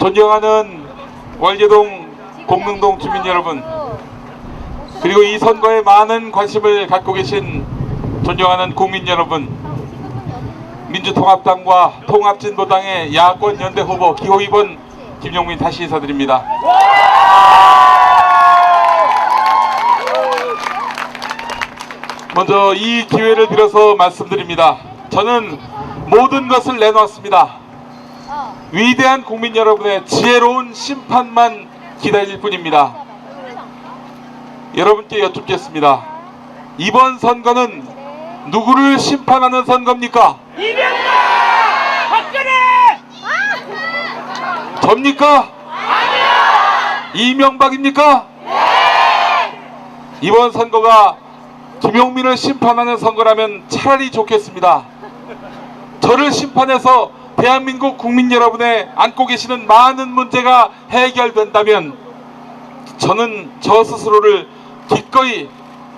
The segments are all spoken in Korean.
존경하는 월계동 공릉동 주민 여러분, 그리고 이 선거에 많은 관심을 갖고 계신 존경하는 국민 여러분, 민주통합당과 통합진보당의 야권 연대 후보 기호 2번 김용민 다시 인사드립니다. 먼저 이 기회를 빌어서 말씀드립니다. 저는 모든 것을 내놓았습니다. 위대한 국민 여러분의 지혜로운 심판만 기다릴 뿐입니다. 여러분께 여쭙겠습니다. 이번 선거는 누구를 심판하는 선거입니까? 이명박! 박근혜! 접니까? 아니요! 이명박입니까? 네! 이번 선거가 김용민을 심판하는 선거라면 차라리 좋겠습니다. 저를 심판해서 대한민국 국민 여러분의 안고 계시는 많은 문제가 해결된다면 저는 저 스스로를 기꺼이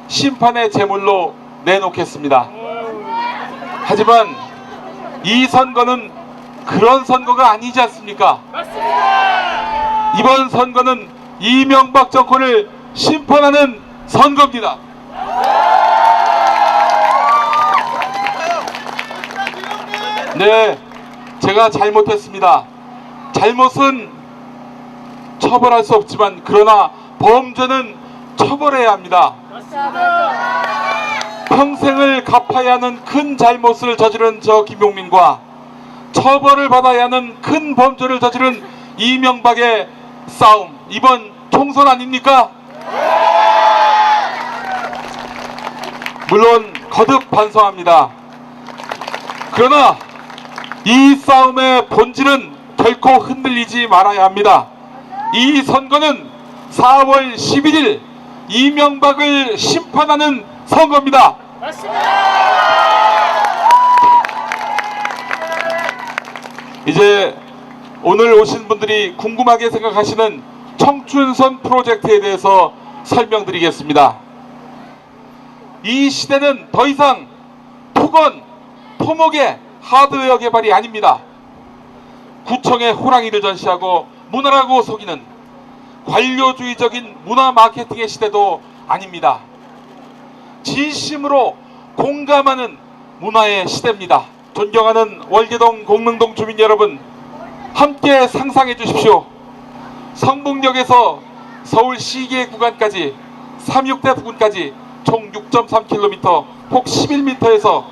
심판의 제물로 내놓겠습니다. 하지만 이 선거는 그런 선거가 아니지 않습니까? 맞습니다! 이번 선거는 이명박 정권을 심판하는 선거입니다. 네, 제가 잘못했습니다. 잘못은 처벌할 수 없지만 그러나 범죄는 처벌해야 합니다. 평생을 갚아야 하는 큰 잘못을 저지른 저 김용민과 처벌을 받아야 하는 큰 범죄를 저지른 이명박의 싸움, 이번 총선 아닙니까? 물론 거듭 반성합니다. 그러나 이 싸움의 본질은 결코 흔들리지 말아야 합니다. 이 선거는 4월 11일 이명박을 심판하는 선거입니다. 이제 오늘 오신 분들이 궁금하게 생각하시는 청춘선 프로젝트에 대해서 설명드리겠습니다. 이 시대는 더 이상 토건, 토목의 하드웨어 개발이 아닙니다. 구청의 호랑이를 전시하고 문화라고 속이는 관료주의적인 문화 마케팅의 시대도 아닙니다. 진심으로 공감하는 문화의 시대입니다. 존경하는 월계동 공릉동 주민 여러분, 함께 상상해 주십시오. 성북역에서 서울 시계 구간까지 36대 부근까지 총 6.3km, 폭 11m에서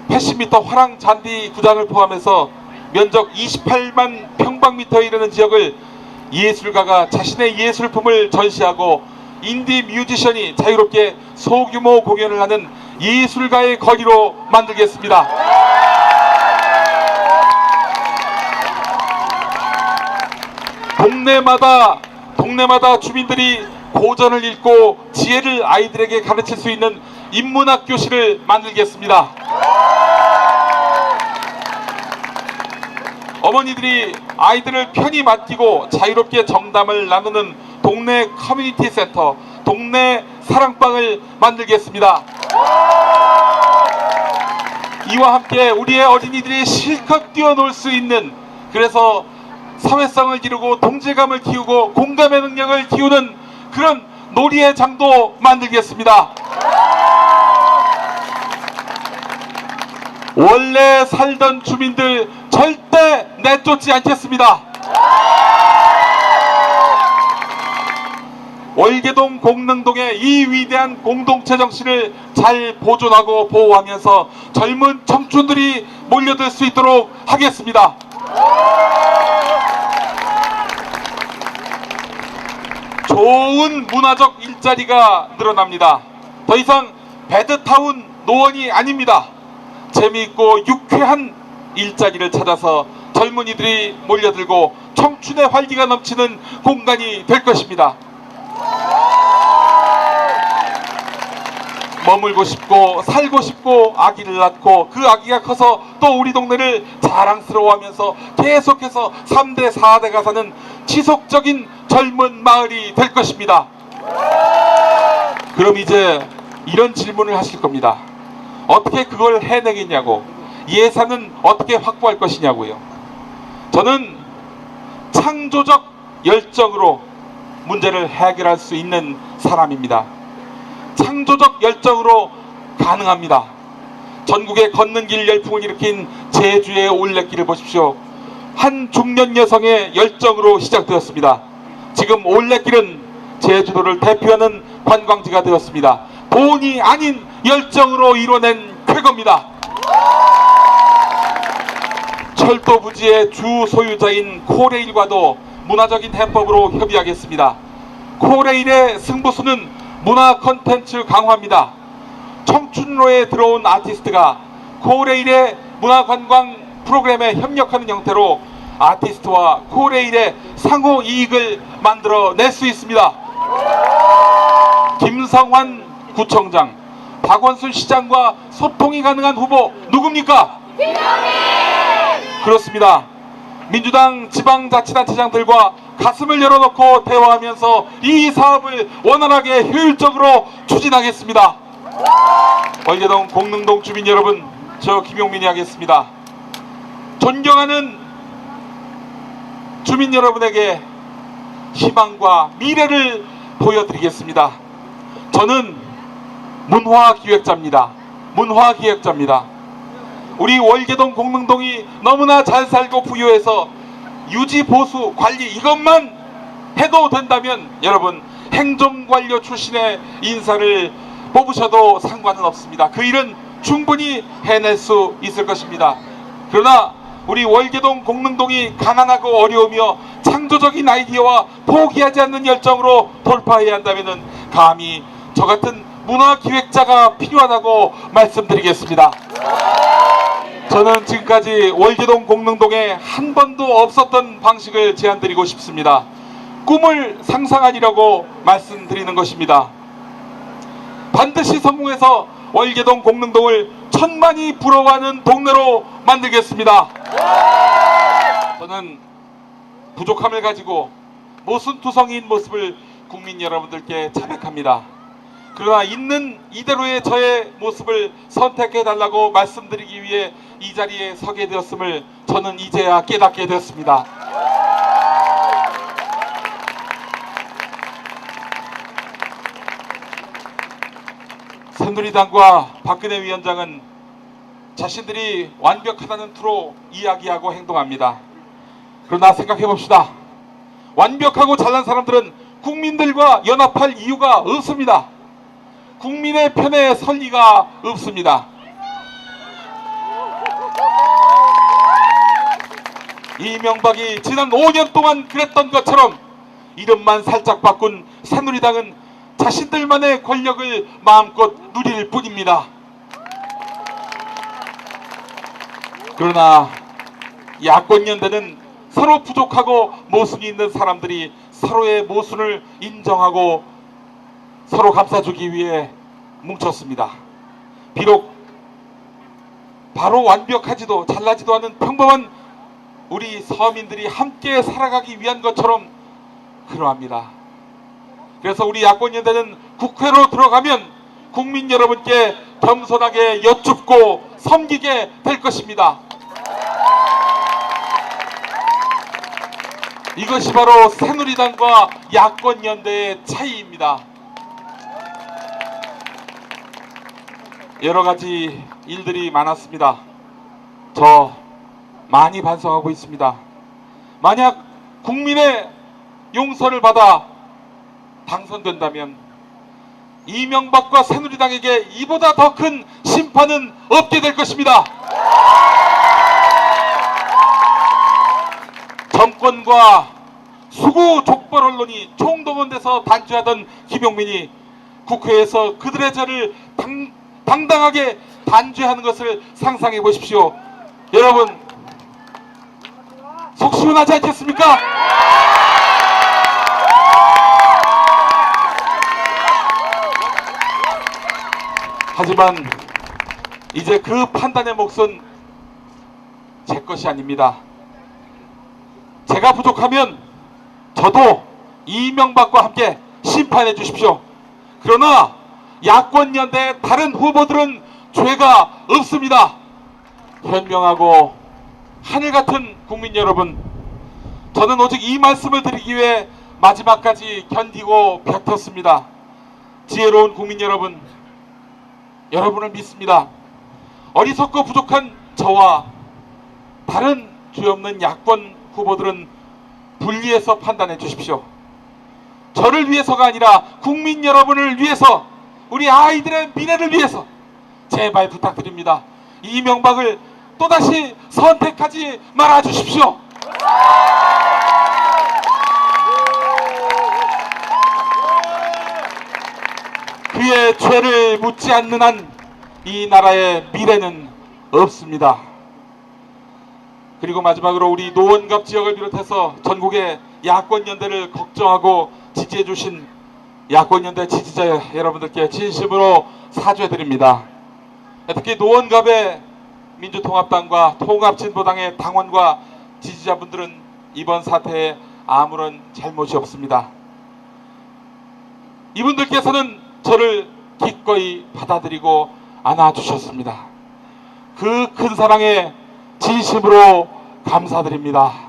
80m 화랑 잔디 구장을 포함해서 면적 28만 평방미터에 이르는 지역을 예술가가 자신의 예술품을 전시하고 인디 뮤지션이 자유롭게 소규모 공연을 하는 예술가의 거리로 만들겠습니다. 동네마다 주민들이 고전을 읽고 지혜를 아이들에게 가르칠 수 있는 인문학 교실을 만들겠습니다. 어머니들이 아이들을 편히 맡기고 자유롭게 정담을 나누는 동네 커뮤니티 센터, 동네 사랑방을 만들겠습니다. 이와 함께 우리의 어린이들이 실컷 뛰어놀 수 있는, 그래서 사회성을 기르고 동질감을 키우고 공감의 능력을 키우는 그런 놀이의 장도 만들겠습니다. 원래 살던 주민들 절대 내쫓지 않겠습니다. 월계동 공릉동의 이 위대한 공동체 정신을 잘 보존하고 보호하면서 젊은 청춘들이 몰려들 수 있도록 하겠습니다. 좋은 문화적 일자리가 늘어납니다. 더 이상 배드타운 노원이 아닙니다. 재미있고 유쾌한 일자리를 찾아서 젊은이들이 몰려들고 청춘의 활기가 넘치는 공간이 될 것입니다. 머물고 싶고 살고 싶고 아기를 낳고 그 아기가 커서 또 우리 동네를 자랑스러워하면서 계속해서 3대 4대가 사는 지속적인 젊은 마을이 될 것입니다. 그럼 이제 이런 질문을 하실 겁니다. 어떻게 그걸 해내겠냐고, 예산은 어떻게 확보할 것이냐고요. 저는 창조적 열정으로 문제를 해결할 수 있는 사람입니다. 창조적 열정으로 가능합니다. 전국에 걷는 길 열풍을 일으킨 제주의 올레길을 보십시오. 한 중년 여성의 열정으로 시작되었습니다. 지금 올레길은 제주도를 대표하는 관광지가 되었습니다. 돈이 아닌 열정으로 이뤄낸 쾌거입니다. 철도 부지의 주 소유자인 코레일과도 문화적인 해법으로 협의하겠습니다. 코레일의 승부수는 문화 콘텐츠 강화입니다. 청춘로에 들어온 아티스트가 코레일의 문화관광 프로그램에 협력하는 형태로 아티스트와 코레일의 상호 이익을 만들어낼 수 있습니다. 김성환 구청장, 박원순 시장과 소통이 가능한 후보 누굽니까? 그렇습니다. 민주당 지방자치단체장들과 가슴을 열어놓고 대화하면서 이 사업을 원활하게 효율적으로 추진하겠습니다. 월계동 공릉동 주민 여러분, 저 김용민이 하겠습니다. 존경하는 주민 여러분에게 희망과 미래를 보여드리겠습니다. 저는 문화기획자입니다. 우리 월계동 공릉동이 너무나 잘 살고 부유해서 유지 보수 관리 이것만 해도 된다면 여러분 행정관료 출신의 인사를 뽑으셔도 상관은 없습니다. 그 일은 충분히 해낼 수 있을 것입니다. 그러나 우리 월계동 공릉동이 가난하고 어려우며 창조적인 아이디어와 포기하지 않는 열정으로 돌파해야 한다면 감히 저 같은 문화기획자가 필요하다고 말씀드리겠습니다. 저는 지금까지 월계동 공릉동에 한 번도 없었던 방식을 제안드리고 싶습니다. 꿈을 상상하리라고 말씀드리는 것입니다. 반드시 성공해서 월계동 공릉동을 천만이 부러워하는 동네로 만들겠습니다. 저는 부족함을 가지고 모순투성이인 모습을 국민 여러분들께 자백합니다. 그러나 있는 이대로의 저의 모습을 선택해달라고 말씀드리기 위해 이 자리에 서게 되었음을 저는 이제야 깨닫게 되었습니다. 새누리당과 박근혜 위원장은 자신들이 완벽하다는 투로 이야기하고 행동합니다. 그러나 생각해봅시다. 완벽하고 잘난 사람들은 국민들과 연합할 이유가 없습니다. 국민의 편에 설 리가 없습니다. 이명박이 지난 5년 동안 그랬던 것처럼 이름만 살짝 바꾼 새누리당은 자신들만의 권력을 마음껏 누릴 뿐입니다. 그러나 야권연대는 서로 부족하고 모순이 있는 사람들이 서로의 모순을 인정하고 서로 감싸주기 위해 뭉쳤습니다. 비록 바로 완벽하지도 잘나지도 않은 평범한 우리 서민들이 함께 살아가기 위한 것처럼 그러합니다. 그래서 우리 야권연대는 국회로 들어가면 국민 여러분께 겸손하게 여쭙고 섬기게 될 것입니다. 이것이 바로 새누리당과 야권연대의 차이입니다. 여러 가지 일들이 많았습니다. 저 많이 반성하고 있습니다. 만약 국민의 용서를 받아 당선된다면 이명박과 새누리당에게 이보다 더 큰 심판은 없게 될 것입니다. 정권과 수구 족벌 언론이 총동원돼서 단죄하던 김용민이 국회에서 그들의 죄를 당당하게 단죄하는 것을 상상해 보십시오. 여러분 속 시원하지 않겠습니까? 하지만 이제 그 판단의 몫은 제 것이 아닙니다. 제가 부족하면 저도 이명박과 함께 심판해 주십시오. 그러나 야권연대의 다른 후보들은 죄가 없습니다. 현명하고 하늘같은 국민 여러분, 저는 오직 이 말씀을 드리기 위해 마지막까지 견디고 버텼습니다. 지혜로운 국민 여러분, 여러분을 믿습니다. 어리석고 부족한 저와 다른 죄 없는 야권 후보들은 분리해서 판단해 주십시오. 저를 위해서가 아니라 국민 여러분을 위해서, 우리 아이들의 미래를 위해서 제발 부탁드립니다. 이명박을 또다시 선택하지 말아 주십시오. 그의 죄를 묻지 않는 한 이 나라의 미래는 없습니다. 그리고 마지막으로 우리 노원갑 지역을 비롯해서 전국의 야권연대를 걱정하고 지지해 주신 야권연대 지지자 여러분들께 진심으로 사죄드립니다. 특히 노원갑의 민주통합당과 통합진보당의 당원과 지지자분들은 이번 사태에 아무런 잘못이 없습니다. 이분들께서는 저를 기꺼이 받아들이고 안아주셨습니다. 그 큰 사랑에 진심으로 감사드립니다.